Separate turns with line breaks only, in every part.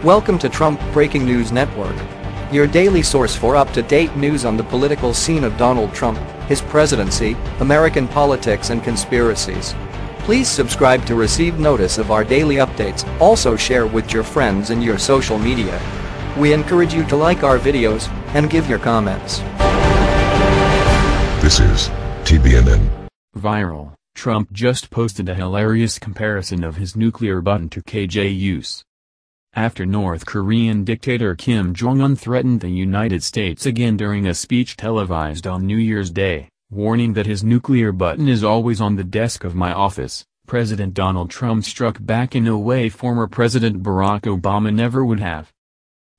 Welcome to Trump Breaking News Network, your daily source for up-to-date news on the political scene of Donald Trump, his presidency, American politics and conspiracies. Please subscribe to receive notice of our daily updates. Also share with your friends and your social media. We encourage you to like our videos and give your comments.
This is TBNN.
Viral. Trump just posted a hilarious comparison of his nuclear button to KJ use. After North Korean dictator Kim Jong Un threatened the United States again during a speech televised on New Year's Day, warning that his nuclear button is always on the desk of my office, President Donald Trump struck back in a way former President Barack Obama never would have.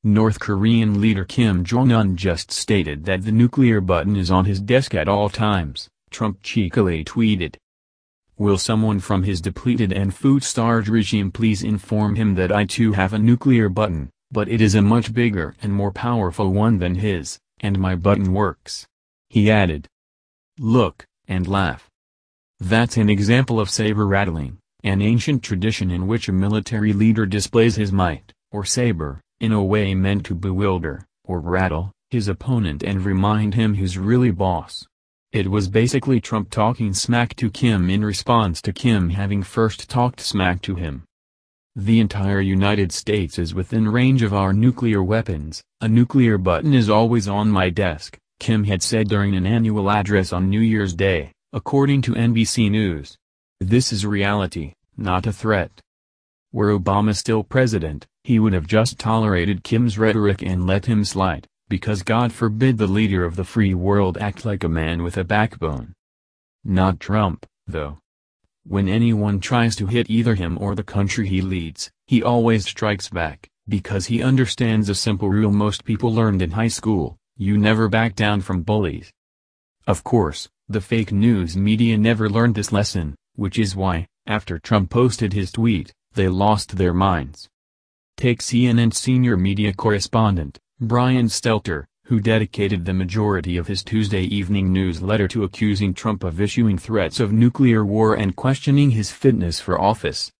North Korean leader Kim Jong Un just stated that the nuclear button is on his desk at all times, Trump cheekily tweeted. Will someone from his depleted and food-starved regime please inform him that I too have a nuclear button, but it is a much bigger and more powerful one than his, and my button works. He added. Look, and laugh. That's an example of saber rattling, an ancient tradition in which a military leader displays his might, or saber, in a way meant to bewilder, or rattle, his opponent and remind him who's really boss. It was basically Trump talking smack to Kim in response to Kim having first talked smack to him. The entire United States is within range of our nuclear weapons, a nuclear button is always on my desk, Kim had said during an annual address on New Year's Day, according to NBC News. This is reality, not a threat. Were Obama still president, he would have just tolerated Kim's rhetoric and let him slide, because God forbid the leader of the free world act like a man with a backbone. Not Trump, though. When anyone tries to hit either him or the country he leads, he always strikes back, because he understands a simple rule most people learned in high school: you never back down from bullies. Of course, the fake news media never learned this lesson, which is why, after Trump posted his tweet, they lost their minds. Take CNN senior media correspondent, Brian Stelter, who dedicated the majority of his Tuesday evening newsletter to accusing Trump of issuing threats of nuclear war and questioning his fitness for office.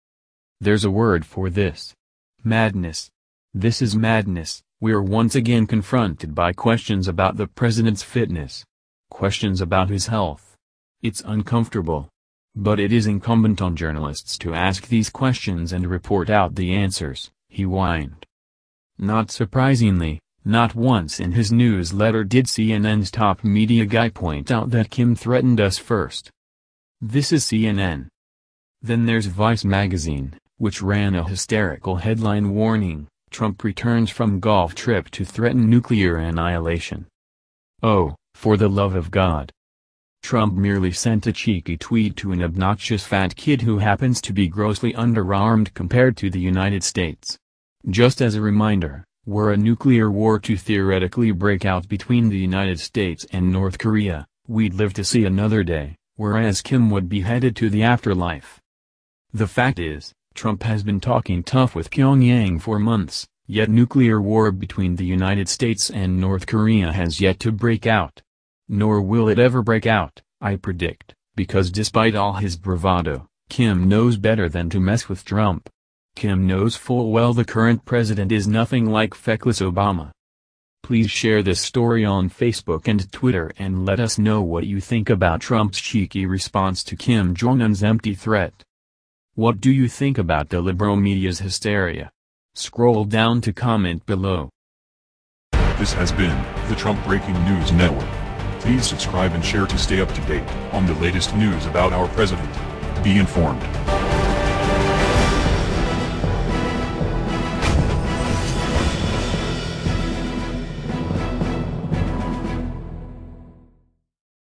There's a word for this. Madness. This is madness. We're once again confronted by questions about the president's fitness. Questions about his health. It's uncomfortable. But it is incumbent on journalists to ask these questions and report out the answers, he whined. Not surprisingly, not once in his newsletter did CNN's top media guy point out that Kim threatened us first. This is CNN. Then there's Vice magazine, which ran a hysterical headline warning, Trump returns from golf trip to threaten nuclear annihilation. Oh, for the love of God. Trump merely sent a cheeky tweet to an obnoxious fat kid who happens to be grossly underarmed compared to the United States. Just as a reminder, were a nuclear war to theoretically break out between the United States and North Korea, we'd live to see another day, whereas Kim would be headed to the afterlife. The fact is, Trump has been talking tough with Pyongyang for months, yet nuclear war between the United States and North Korea has yet to break out. Nor will it ever break out, I predict, because despite all his bravado, Kim knows better than to mess with Trump. Kim knows full well the current president is nothing like feckless Obama. Please share this story on Facebook and Twitter and let us know what you think about Trump's cheeky response to Kim Jong-un's empty threat. What do you think about the liberal media's hysteria? Scroll down to comment below.
This has been the Trump Breaking News Network. Please subscribe and share to stay up to date on the latest news about our president. Be informed.